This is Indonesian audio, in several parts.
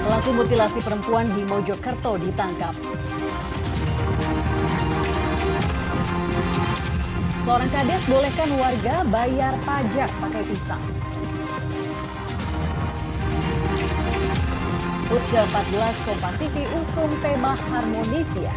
Pelaku mutilasi perempuan di Mojokerto ditangkap. Seorang kades bolehkan warga bayar pajak pakai pisang. HUT ke-14 Kompas TV usung tema Harmonisia.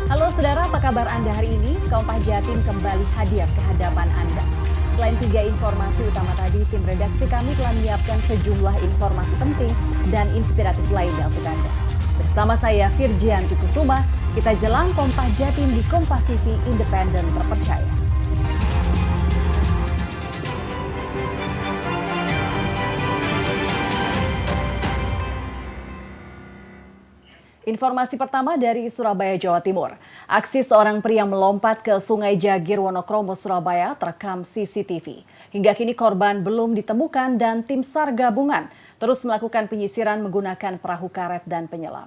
Halo saudara, apa kabar Anda hari ini? Kompas Jatim kembali hadir ke hadapan Anda. Selain 3 informasi utama tadi, tim redaksi kami telah menyiapkan sejumlah informasi penting dan inspiratif lainnya untuk Anda. Bersama saya Firjianti Kusuma, kita jelang Kompas Jatim di Kompas TV Independen Terpercaya. Informasi pertama dari Surabaya, Jawa Timur. Aksi seorang pria melompat ke Sungai Jagir, Wonokromo, Surabaya terekam CCTV. Hingga kini korban belum ditemukan dan tim SAR gabungan terus melakukan penyisiran menggunakan perahu karet dan penyelam.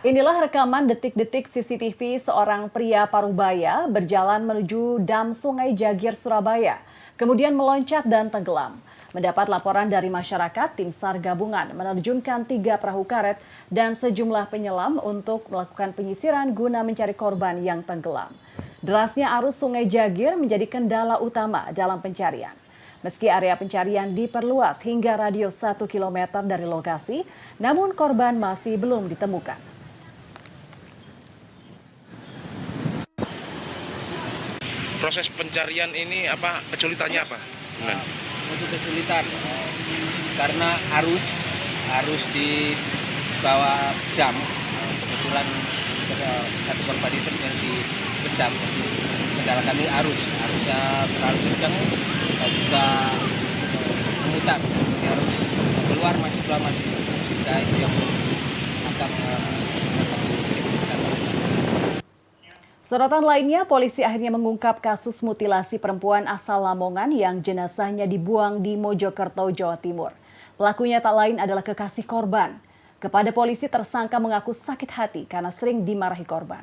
Inilah rekaman detik-detik CCTV seorang pria Parubaya berjalan menuju dam Sungai Jagir, Surabaya, kemudian meloncat dan tenggelam. Mendapat laporan dari masyarakat, tim SAR gabungan menerjunkan 3 perahu karet dan sejumlah penyelam untuk melakukan penyisiran guna mencari korban yang tenggelam. Derasnya arus Sungai Jagir menjadi kendala utama dalam pencarian. Meski area pencarian diperluas hingga radius 1 km dari lokasi, namun korban masih belum ditemukan. Proses pencarian ini kesulitannya apa? Untuk kesulitan karena arus di bawah dam, kebetulan satu korban itu yang di dam. Kendala kami arusnya terlalu kencang dan juga memutar, harus keluar masih sehingga itu yang akan Sorotan lainnya, polisi akhirnya mengungkap kasus mutilasi perempuan asal Lamongan yang jenazahnya dibuang di Mojokerto, Jawa Timur. Pelakunya tak lain adalah kekasih korban. Kepada polisi, tersangka mengaku sakit hati karena sering dimarahi korban.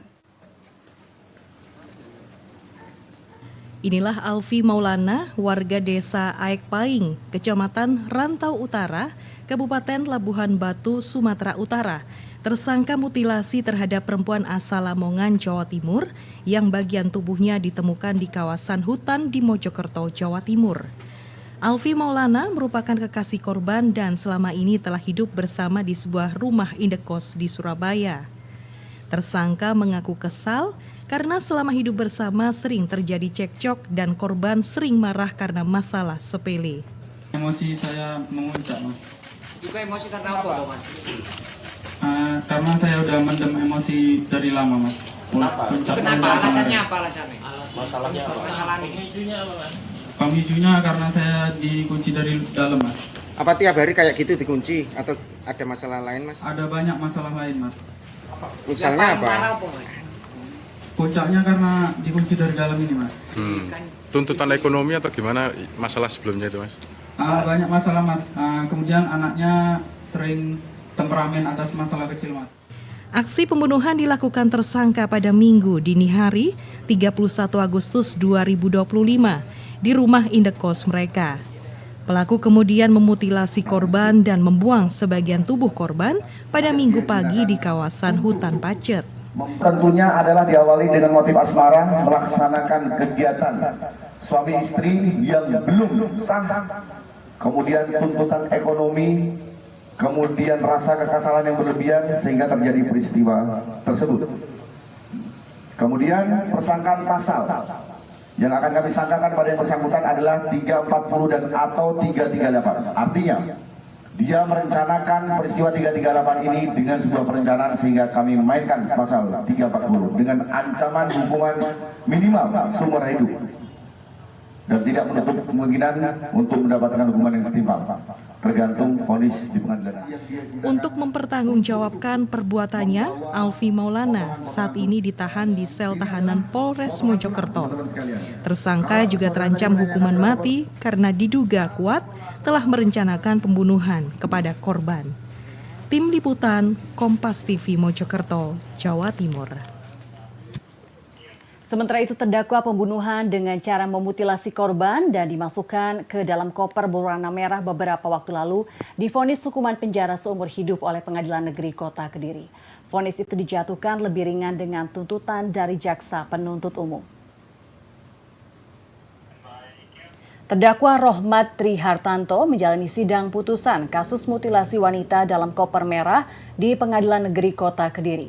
Inilah Alfi Maulana, warga desa Aek Paing, Kecamatan Rantau Utara, Kabupaten Labuhan Batu, Sumatera Utara. Tersangka mutilasi terhadap perempuan asal Lamongan, Jawa Timur yang bagian tubuhnya ditemukan di kawasan hutan di Mojokerto, Jawa Timur. Alfi Maulana merupakan kekasih korban dan selama ini telah hidup bersama di sebuah rumah indekos di Surabaya. Tersangka mengaku kesal karena selama hidup bersama sering terjadi cekcok dan korban sering marah karena masalah sepele. Emosi saya memuncak, Mas. juga emosi karena apa, Mas? Karena saya udah mendem emosi dari lama, Mas. Kenapa? Alasannya apa alasannya? Masalahnya apa? Masalahnya. Pemicunya karena saya dikunci dari dalam, Mas. Apa tiap hari kayak gitu dikunci atau ada masalah lain, Mas? Ada banyak masalah lain, Mas. Misalnya apa? Puncaknya karena dikunci dari dalam ini, Mas. Tuntutan ekonomi atau gimana masalah sebelumnya itu, Mas? Banyak masalah, Mas. Kemudian anaknya sering temperamen atas masalah kecil, Mas. Aksi pembunuhan dilakukan tersangka pada Minggu dini hari 31 Agustus 2025 di rumah indekos mereka. Pelaku kemudian memutilasi korban dan membuang sebagian tubuh korban pada Minggu pagi di kawasan hutan Pacet. Tentunya adalah diawali dengan motif asmara melaksanakan kegiatan suami istri yang belum sah, kemudian tuntutan ekonomi, kemudian rasa kekesalan yang berlebihan sehingga terjadi peristiwa tersebut. Kemudian persangkaan pasal yang akan kami sangkakan pada yang bersangkutan adalah 340 dan atau 338. Artinya dia merencanakan peristiwa 338 ini dengan sebuah perencanaan sehingga kami memainkan pasal 340 dengan ancaman hukuman minimal seumur hidup dan tidak menutup kemungkinan untuk mendapatkan hukuman yang setimpal tergantung vonis di pengadilan. Untuk mempertanggungjawabkan perbuatannya, Alfi Maulana saat ini ditahan di sel tahanan Polres Mojokerto. Tersangka juga terancam hukuman mati karena diduga kuat telah merencanakan pembunuhan kepada korban. Tim Liputan Kompas TV Mojokerto, Jawa Timur. Sementara itu terdakwa pembunuhan dengan cara memutilasi korban dan dimasukkan ke dalam koper berwarna merah beberapa waktu lalu divonis hukuman penjara seumur hidup oleh Pengadilan Negeri Kota Kediri. Vonis itu dijatuhkan lebih ringan dengan tuntutan dari jaksa penuntut umum. Terdakwa Rohmat Trihartanto menjalani sidang putusan kasus mutilasi wanita dalam koper merah di Pengadilan Negeri Kota Kediri.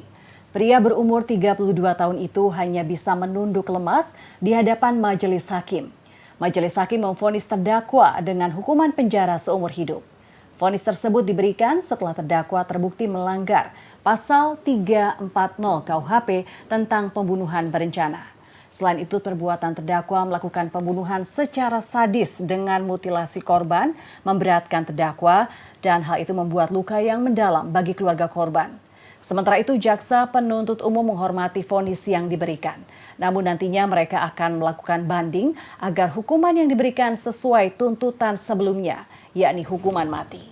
Pria berumur 32 tahun itu hanya bisa menunduk lemas di hadapan majelis hakim. Majelis hakim memvonis terdakwa dengan hukuman penjara seumur hidup. Vonis tersebut diberikan setelah terdakwa terbukti melanggar pasal 340 KUHP tentang pembunuhan berencana. Selain itu, perbuatan terdakwa melakukan pembunuhan secara sadis dengan mutilasi korban, memberatkan terdakwa, dan hal itu membuat luka yang mendalam bagi keluarga korban. Sementara itu, jaksa penuntut umum menghormati vonis yang diberikan. Namun nantinya mereka akan melakukan banding agar hukuman yang diberikan sesuai tuntutan sebelumnya, yakni hukuman mati.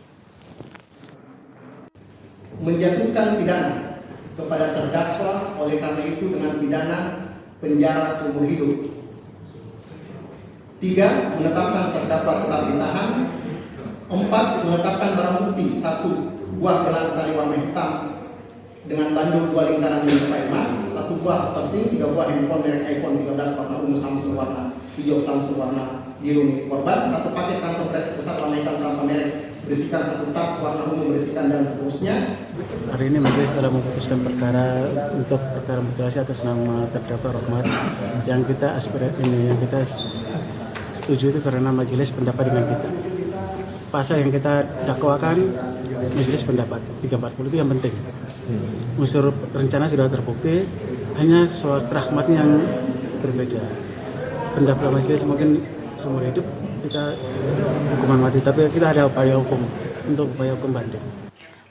Menjatuhkan pidana kepada terdakwa oleh karena itu dengan pidana penjara seumur hidup. 3. Menetapkan terdakwa tetap ditahan. 4. Menetapkan barang bukti 1 buah gelang tali warna hitam dengan bandul 2 lingkaran menyerupai emas, 1 buah persing, 3 buah handphone merek iPhone 13 warna ungu Samsung warna hijau Samsung warna biru milik korban, 1 paket kantong kresek besar warna hitam tanpa merek berisikan 1 tas warna ungu berisikan dan seterusnya. Hari ini majelis telah memutuskan perkara untuk perkara mutilasi atas nama terdakwa Rohmat. Yang kita setuju itu karena majelis pendapat dengan kita. Pasal yang kita dakwakan majelis pendapat 340 itu yang penting. Unsur rencana sudah terbukti, hanya soal rahmatnya yang berbeda. Pendapat majelis mungkin seumur hidup kita hukuman mati, tapi kita ada upaya hukum untuk upaya hukum banding.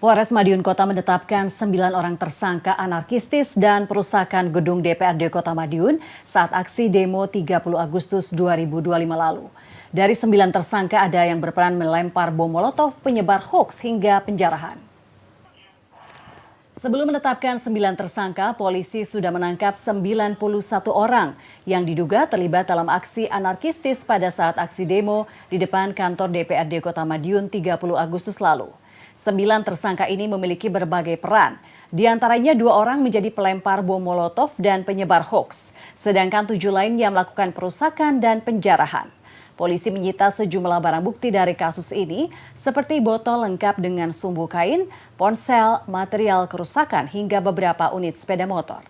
Polres Madiun Kota menetapkan 9 orang tersangka anarkistis dan perusakan gedung DPRD Kota Madiun saat aksi demo 30 Agustus 2025 lalu. Dari 9 tersangka ada yang berperan melempar bom molotov, penyebar hoaks hingga penjarahan. Sebelum menetapkan 9 tersangka, polisi sudah menangkap 91 orang yang diduga terlibat dalam aksi anarkistis pada saat aksi demo di depan kantor DPRD Kota Madiun 30 Agustus lalu. 9 tersangka ini memiliki berbagai peran. Di antaranya 2 orang menjadi pelempar bom molotov dan penyebar hoaks, sedangkan 7 lainnya melakukan perusakan dan penjarahan. Polisi menyita sejumlah barang bukti dari kasus ini, seperti botol lengkap dengan sumbu kain, ponsel, material kerusakan, hingga beberapa unit sepeda motor.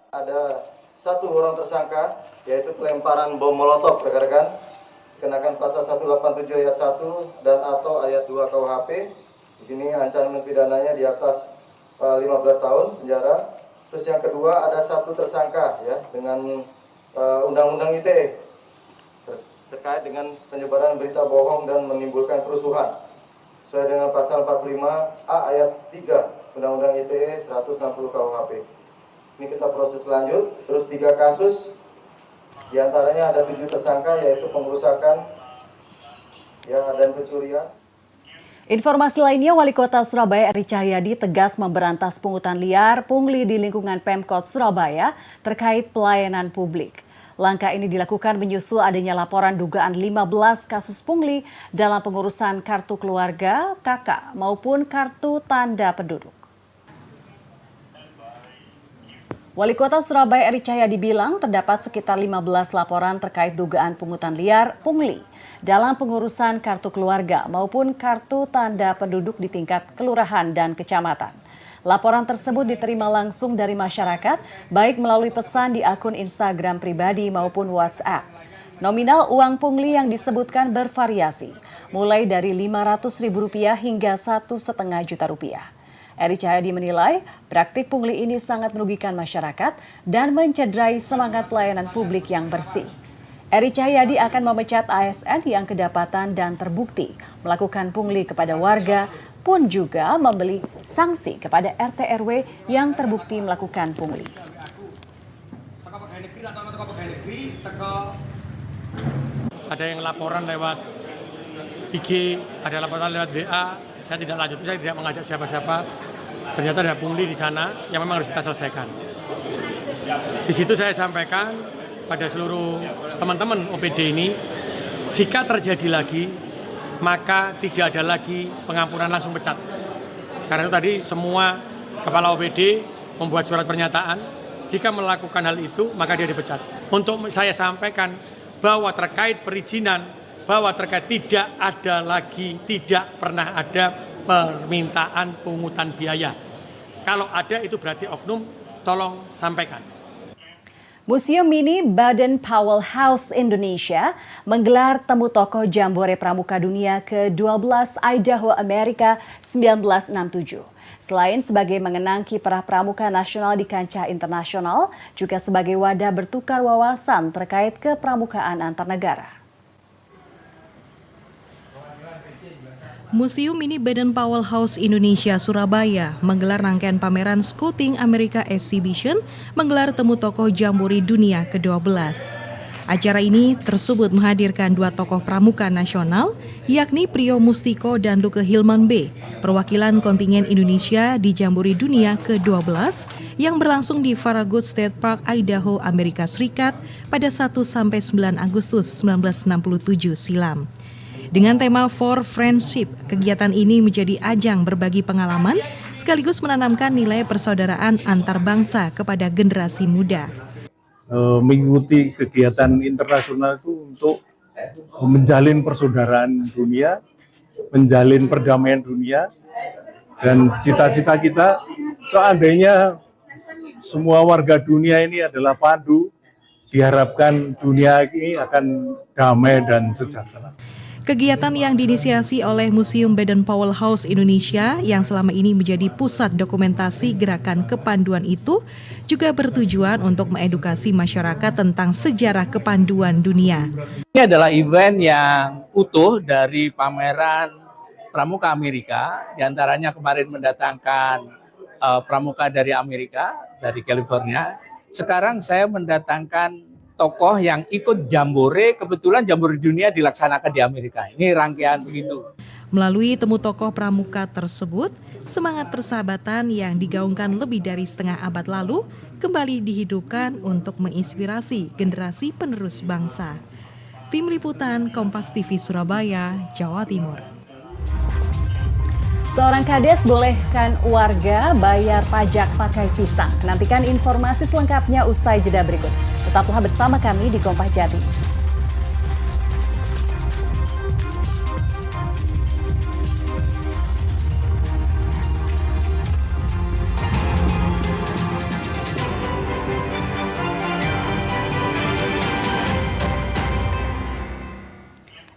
Ada 1 orang tersangka, yaitu pelemparan bom molotov, rekan-rekan, kenakan pasal 187 ayat 1 dan atau ayat 2 KUHP. Di sini ancaman pidananya di atas 15 tahun penjara. Terus yang kedua ada 1 tersangka ya dengan Undang-Undang ITE terkait dengan penyebaran berita bohong dan menimbulkan kerusuhan sesuai dengan pasal 45A ayat 3 Undang-Undang ITE 160 KUHP. Ini kita proses lanjut. Terus 3 kasus, diantaranya ada 7 tersangka yaitu pengrusakan ya dan pencurian. Informasi lainnya, Wali Kota Surabaya Eri Cahyadi tegas memberantas pungutan liar pungli di lingkungan Pemkot Surabaya terkait pelayanan publik. Langkah ini dilakukan menyusul adanya laporan dugaan 15 kasus pungli dalam pengurusan kartu keluarga, KK maupun kartu tanda penduduk. Wali Kota Surabaya Eri Cahyadi bilang terdapat sekitar 15 laporan terkait dugaan pungutan liar pungli dalam pengurusan kartu keluarga maupun kartu tanda penduduk di tingkat kelurahan dan kecamatan. Laporan tersebut diterima langsung dari masyarakat, baik melalui pesan di akun Instagram pribadi maupun WhatsApp. Nominal uang pungli yang disebutkan bervariasi, mulai dari Rp500.000 hingga Rp1,5 juta. Eri Cahyadi menilai praktik pungli ini sangat merugikan masyarakat dan mencederai semangat pelayanan publik yang bersih. Eri Cahyadi akan memecat ASN yang kedapatan dan terbukti melakukan pungli kepada warga, pun juga memberi sanksi kepada RT RW yang terbukti melakukan pungli. Ada yang laporan lewat IG, ada laporan lewat WA, saya tidak lanjut, saya tidak mengajak siapa-siapa. Ternyata ada pungli di sana yang memang harus kita selesaikan. Di situ saya sampaikan pada seluruh teman-teman OPD ini, jika terjadi lagi, maka tidak ada lagi pengampunan langsung pecat. Karena itu tadi semua kepala OPD membuat surat pernyataan, jika melakukan hal itu, maka dia dipecat. Untuk saya sampaikan bahwa terkait perizinan, bahwa terkait tidak pernah ada permintaan pungutan biaya. Kalau ada itu berarti oknum, tolong sampaikan. Museum Mini Baden-Powell House Indonesia menggelar temu tokoh Jambore Pramuka Dunia ke-12 Idaho, Amerika 1967. Selain sebagai mengenang kiprah pramuka nasional di kancah internasional, juga sebagai wadah bertukar wawasan terkait kepramukaan antar negara. Museum Mini Baden-Powell House Indonesia Surabaya menggelar rangkaian pameran Scouting America Exhibition menggelar temu tokoh Jambore Dunia ke-12. Acara ini tersebut menghadirkan dua tokoh pramuka nasional, yakni Priyo Mustiko dan Luke Hilman B, perwakilan kontingen Indonesia di Jambore Dunia ke-12 yang berlangsung di Farragut State Park, Idaho, Amerika Serikat pada 1-9 Agustus 1967 silam. Dengan tema For Friendship, kegiatan ini menjadi ajang berbagi pengalaman sekaligus menanamkan nilai persaudaraan antar bangsa kepada generasi muda. Mengikuti kegiatan internasional itu untuk menjalin persaudaraan dunia, menjalin perdamaian dunia, dan cita-cita kita seandainya semua warga dunia ini adalah padu, diharapkan dunia ini akan damai dan sejahtera. Kegiatan yang diinisiasi oleh Museum Baden-Powell House Indonesia yang selama ini menjadi pusat dokumentasi gerakan kepanduan itu juga bertujuan untuk mengedukasi masyarakat tentang sejarah kepanduan dunia. Ini adalah event yang utuh dari pameran Pramuka Amerika, diantaranya kemarin mendatangkan pramuka dari Amerika, dari California. Sekarang saya mendatangkan tokoh yang ikut Jambore, kebetulan Jambore Dunia dilaksanakan di Amerika. Ini rangkaian begitu. Melalui temu tokoh pramuka tersebut, semangat persahabatan yang digaungkan lebih dari setengah abad lalu kembali dihidupkan untuk menginspirasi generasi penerus bangsa. Tim Liputan Kompas TV Surabaya, Jawa Timur. Seorang kades bolehkan warga bayar pajak pakai pisang. Nantikan informasi selengkapnya usai jeda berikut. Tetaplah bersama kami di Kompas Jatim.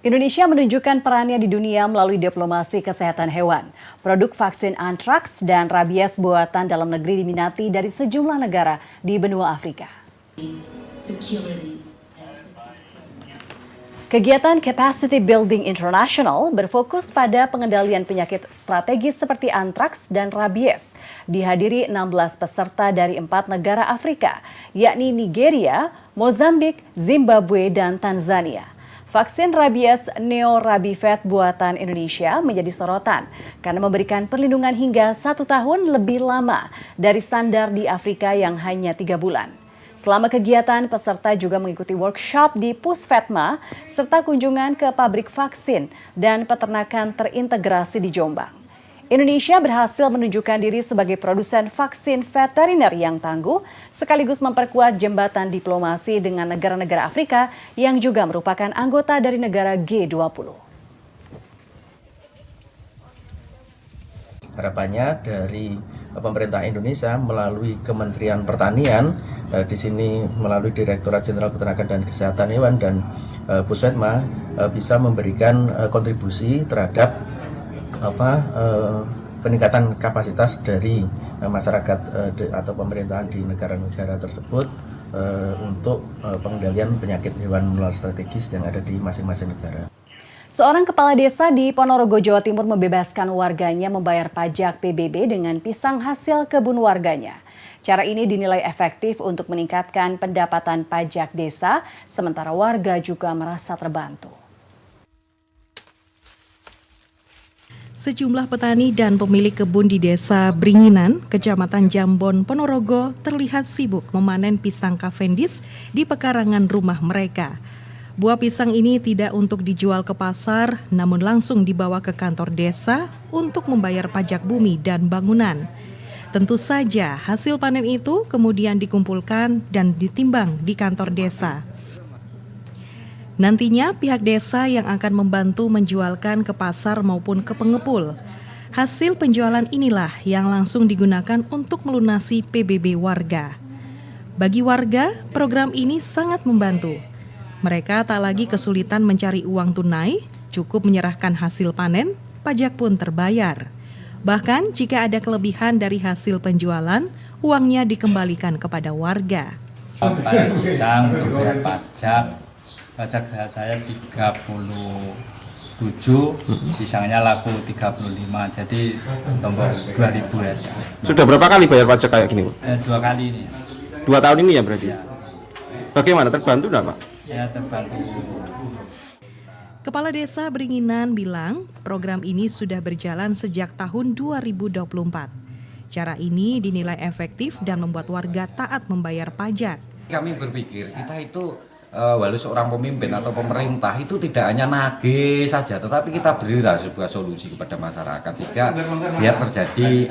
Indonesia menunjukkan perannya di dunia melalui diplomasi kesehatan hewan. Produk vaksin antraks dan rabies buatan dalam negeri diminati dari sejumlah negara di benua Afrika. Kegiatan Capacity Building International berfokus pada pengendalian penyakit strategis seperti antraks dan rabies. Dihadiri 16 peserta dari 4 negara Afrika, yakni Nigeria, Mozambik, Zimbabwe, dan Tanzania. Vaksin rabies Neorabivet buatan Indonesia menjadi sorotan karena memberikan perlindungan hingga 1 tahun lebih lama dari standar di Afrika yang hanya 3 bulan. Selama kegiatan, peserta juga mengikuti workshop di Pusvetma serta kunjungan ke pabrik vaksin dan peternakan terintegrasi di Jombang. Indonesia berhasil menunjukkan diri sebagai produsen vaksin veteriner yang tangguh, sekaligus memperkuat jembatan diplomasi dengan negara-negara Afrika yang juga merupakan anggota dari negara G20. Harapannya dari pemerintah Indonesia melalui Kementerian Pertanian, di sini melalui Direktorat Jenderal Peternakan dan Kesehatan Hewan dan Pusvetma bisa memberikan kontribusi terhadap peningkatan kapasitas dari masyarakat atau pemerintahan di negara-negara tersebut untuk pengendalian penyakit hewan menular strategis yang ada di masing-masing negara. Seorang kepala desa di Ponorogo, Jawa Timur membebaskan warganya membayar pajak PBB dengan pisang hasil kebun warganya. Cara ini dinilai efektif untuk meningkatkan pendapatan pajak desa, sementara warga juga merasa terbantu. Sejumlah petani dan pemilik kebun di Desa Bringinan, Kecamatan Jambon, Ponorogo terlihat sibuk memanen pisang Cavendish di pekarangan rumah mereka. Buah pisang ini tidak untuk dijual ke pasar, namun langsung dibawa ke kantor desa untuk membayar pajak bumi dan bangunan. Tentu saja hasil panen itu kemudian dikumpulkan dan ditimbang di kantor desa. Nantinya pihak desa yang akan membantu menjualkan ke pasar maupun ke pengepul. Hasil penjualan inilah yang langsung digunakan untuk melunasi PBB warga. Bagi warga, program ini sangat membantu. Mereka tak lagi kesulitan mencari uang tunai, cukup menyerahkan hasil panen, pajak pun terbayar. Bahkan jika ada kelebihan dari hasil penjualan, uangnya dikembalikan kepada warga. Panen pisang untuk bayar pajak saya 37, pisangnya laku 35, jadi tombol 2.000 ya. Sudah berapa kali bayar pajak kayak gini, Pak? 2 kali ini. 2 tahun ini ya berarti? Ya. Bagaimana, terbantu enggak, Pak? Ya, terbantu. Kepala Desa Bringinan bilang program ini sudah berjalan sejak tahun 2024. Cara ini dinilai efektif dan membuat warga taat membayar pajak. Kami berpikir kita itu walau seorang pemimpin atau pemerintah itu tidak hanya nagih saja, tetapi kita berilah sebuah solusi kepada masyarakat sehingga biar terjadi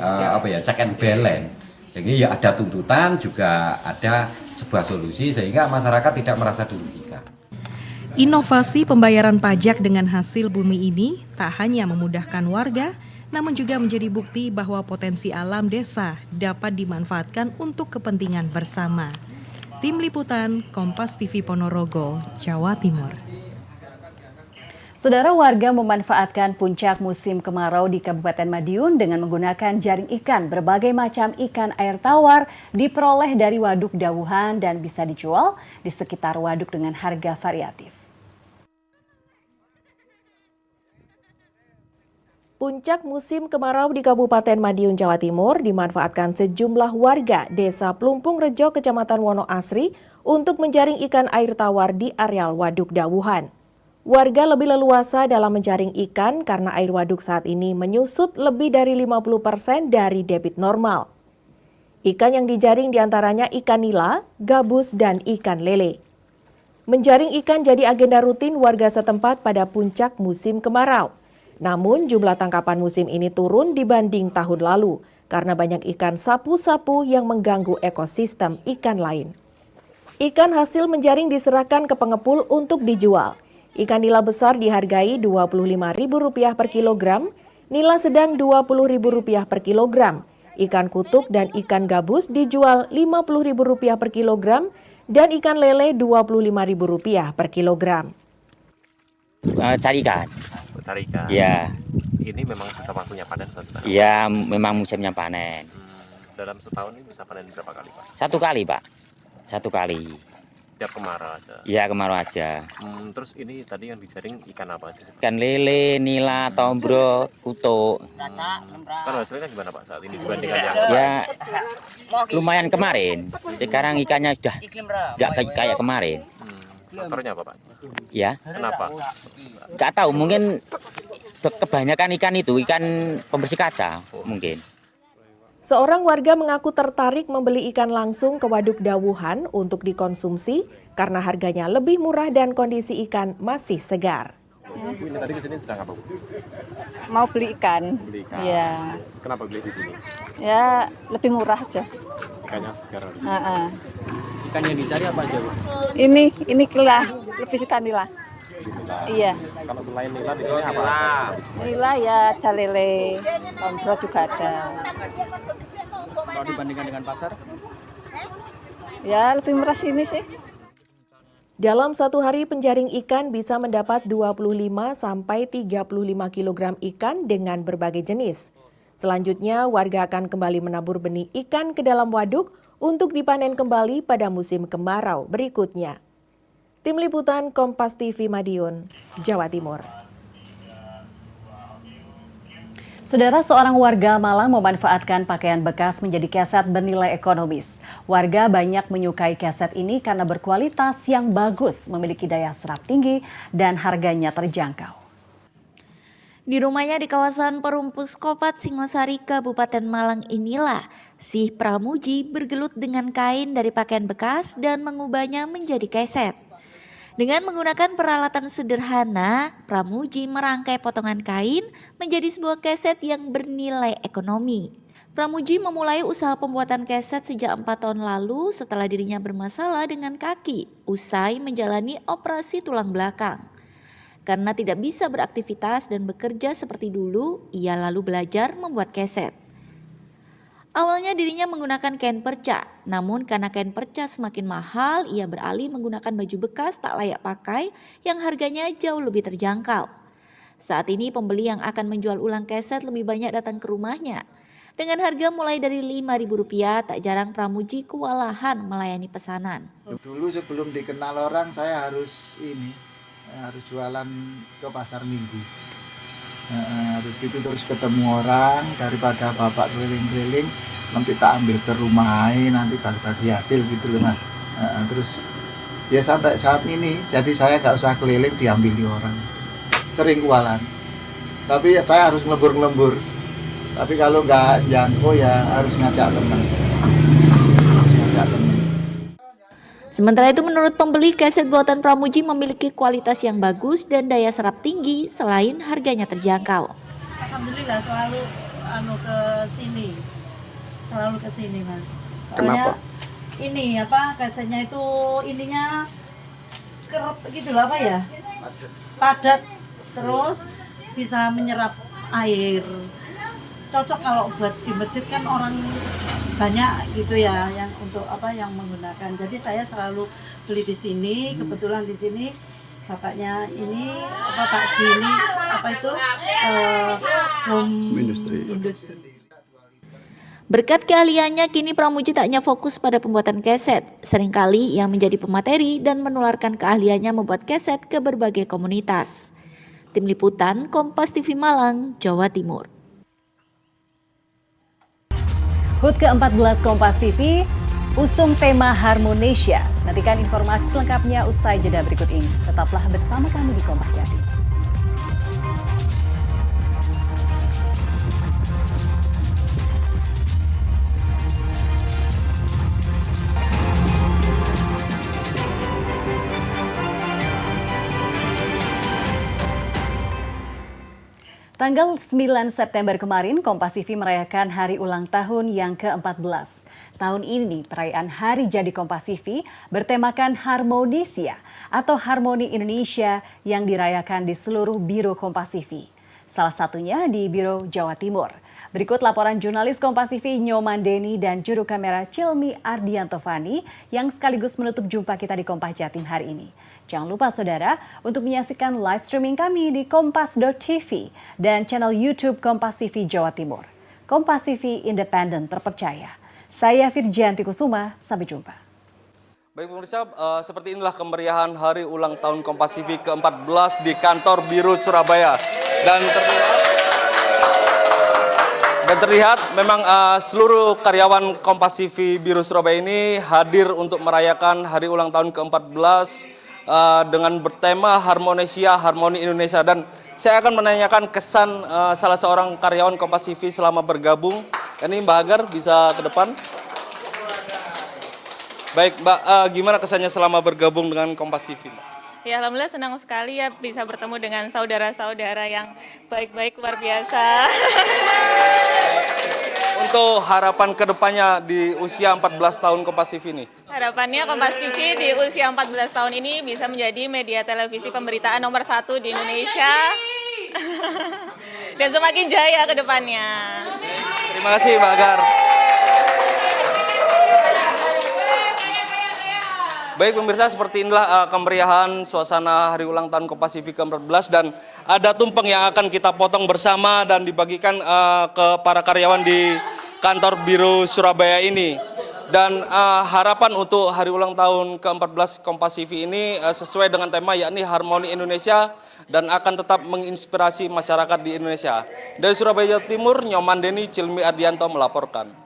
check and balance. Jadi ya ada tuntutan juga ada sebuah solusi sehingga masyarakat tidak merasa dirugikan. Inovasi pembayaran pajak dengan hasil bumi ini tak hanya memudahkan warga, namun juga menjadi bukti bahwa potensi alam desa dapat dimanfaatkan untuk kepentingan bersama. Tim Liputan Kompas TV Ponorogo, Jawa Timur. Saudara, warga memanfaatkan puncak musim kemarau di Kabupaten Madiun dengan menggunakan jaring ikan. Berbagai macam ikan air tawar diperoleh dari waduk Dawuhan dan bisa dijual di sekitar waduk dengan harga variatif. Puncak musim kemarau di Kabupaten Madiun, Jawa Timur dimanfaatkan sejumlah warga Desa Plumpung Rejo, Kecamatan Wonoasri untuk menjaring ikan air tawar di areal Waduk Dawuhan. Warga lebih leluasa dalam menjaring ikan karena air waduk saat ini menyusut lebih dari 50% dari debit normal. Ikan yang dijaring diantaranya ikan nila, gabus, dan ikan lele. Menjaring ikan jadi agenda rutin warga setempat pada puncak musim kemarau. Namun jumlah tangkapan musim ini turun dibanding tahun lalu karena banyak ikan sapu-sapu yang mengganggu ekosistem ikan lain. Ikan hasil menjaring diserahkan ke pengepul untuk dijual. Ikan nila besar dihargai Rp25.000 per kilogram, nila sedang Rp20.000 per kilogram, ikan kutuk dan ikan gabus dijual Rp50.000 per kilogram, dan ikan lele Rp25.000 per kilogram. Cari ikan. Cari ikan. Ya. Ini memang sudah waktunya panen, Pak? Ya, memang musimnya panen. Dalam setahun ini bisa panen berapa kali, Pak? 1 kali, Pak. 1 kali. Tiap kemarau aja? Ya, kemarau aja. Terus ini tadi yang dijaring ikan apa aja? Ikan lele, nila, tombro, kutuk. Kan hasilnya gimana, Pak, saat ini dibandingkan yang ya, lumayan kemarin. Sekarang ikannya sudah nggak kayak kemarin. Faktornya apa, Pak? Ya. Kenapa? Nggak tahu, mungkin kebanyakan ikan itu ikan pembersih kaca mungkin. Seorang warga mengaku tertarik membeli ikan langsung ke Waduk Dawuhan untuk dikonsumsi karena harganya lebih murah dan kondisi ikan masih segar. Bu, ini tadi kesini sedang apa, Bu? Mau beli ikan. Beli ikan. Ya. Kenapa beli di sini? Ya, lebih murah aja. Ikannya segar. Ikan yang dicari apa aja, Bu? Ini nila, lebih suka nila. Iya. Kalau selain nila di sini apa? Nila ya ada lele, tombro juga ada. Kalau dibandingkan dengan pasar? Ya lebih murah sini sih. Dalam satu hari penjaring ikan bisa mendapat 25 sampai 35 kg ikan dengan berbagai jenis. Selanjutnya warga akan kembali menabur benih ikan ke dalam waduk untuk dipanen kembali pada musim kemarau berikutnya. Tim Liputan Kompas TV Madiun, Jawa Timur. Saudara, seorang warga Malang memanfaatkan pakaian bekas menjadi keset bernilai ekonomis. Warga banyak menyukai keset ini karena berkualitas yang bagus, memiliki daya serap tinggi, dan harganya terjangkau. Di rumahnya di kawasan Perumpus Kopat, Singosari, Kabupaten Malang inilah si Pramuji bergelut dengan kain dari pakaian bekas dan mengubahnya menjadi keset. Dengan menggunakan peralatan sederhana, Pramuji merangkai potongan kain menjadi sebuah keset yang bernilai ekonomi. Pramuji memulai usaha pembuatan keset sejak 4 tahun lalu setelah dirinya bermasalah dengan kaki usai menjalani operasi tulang belakang. Karena tidak bisa beraktivitas dan bekerja seperti dulu, ia lalu belajar membuat keset. Awalnya dirinya menggunakan kain perca, namun karena kain perca semakin mahal, ia beralih menggunakan baju bekas tak layak pakai yang harganya jauh lebih terjangkau. Saat ini pembeli yang akan menjual ulang keset lebih banyak datang ke rumahnya. Dengan harga mulai dari Rp5.000, tak jarang Pramuji kewalahan melayani pesanan. Dulu sebelum dikenal orang, saya harus jualan ke pasar minggu. Harus gitu terus ketemu orang, daripada bapak keliling-keliling nanti tak ambil ke rumah nanti bagi hasil gitu loh mas. Terus ya sampai saat ini jadi saya nggak usah keliling diambili orang, sering kualan. Tapi saya harus ngelembur. Tapi kalau nggak jangkau ya harus ngajak teman. Sementara itu menurut pembeli, keset buatan Pramuji memiliki kualitas yang bagus dan daya serap tinggi selain harganya terjangkau. Alhamdulillah selalu ke sini mas. Soalnya Kenapa? Ini kesetnya itu ininya kerap gitu loh padat, terus bisa menyerap air. Cocok kalau buat di masjid kan orang banyak gitu ya yang menggunakan. Jadi saya selalu beli di sini. Kebetulan di sini bapaknya ini Pak Ji ini home industry. Berkat keahliannya kini Pramuji tak hanya fokus pada pembuatan keset. Seringkali ia menjadi pemateri dan menularkan keahliannya membuat keset ke berbagai komunitas. Tim Liputan Kompas TV Malang, Jawa Timur. HUT ke-14 Kompas TV usung tema Harmonesia. Nantikan informasi selengkapnya usai jeda berikut ini. Tetaplah bersama kami di Kompas Jatim. Tanggal 9 September kemarin, Kompas TV merayakan hari ulang tahun yang ke-14. Tahun ini, perayaan Hari Jadi Kompas TV bertemakan Harmonesia atau Harmoni Indonesia yang dirayakan di seluruh biro Kompas TV. Salah satunya di Biro Jawa Timur. Berikut laporan jurnalis Kompas TV Nyoman Deni dan juru kamera Cilmi Ardianto Fani yang sekaligus menutup jumpa kita di Kompas Jatim hari ini. Jangan lupa saudara untuk menyaksikan live streaming kami di kompas.tv dan channel YouTube Kompas TV Jawa Timur. Kompas TV independen terpercaya. Saya Firjanti Kusuma, sampai jumpa. Baik pemirsa, seperti inilah kemeriahan hari ulang tahun Kompas TV ke-14 di kantor Biro Surabaya. Dan terlihat memang seluruh karyawan Kompas TV Biro Surabaya ini hadir untuk merayakan hari ulang tahun ke-14 dengan bertema Harmonesia, Harmoni Indonesia. Dan saya akan menanyakan kesan salah seorang karyawan Kompas TV selama bergabung. Ini Mbak Agar bisa ke depan. Baik Mbak, gimana kesannya selama bergabung dengan Kompas TV Mbak? Ya alhamdulillah senang sekali ya bisa bertemu dengan saudara-saudara yang baik-baik luar biasa. Untuk harapan kedepannya di usia 14 tahun Kompas TV ini? Harapannya Kompas TV di usia 14 tahun ini bisa menjadi media televisi pemberitaan nomor 1 di Indonesia. Dan semakin jaya ke depannya. Terima kasih Mbak Agar. Baik pemirsa, seperti inilah kemeriahan suasana hari ulang tahun Kompas TV ke-14 dan ada tumpeng yang akan kita potong bersama dan dibagikan ke para karyawan di kantor Biro Surabaya ini. Dan harapan untuk hari ulang tahun ke-14 Kompas TV ini sesuai dengan tema yakni Harmoni Indonesia dan akan tetap menginspirasi masyarakat di Indonesia. Dari Surabaya, Jawa Timur, Nyoman Deni, Cilmi Ardianto melaporkan.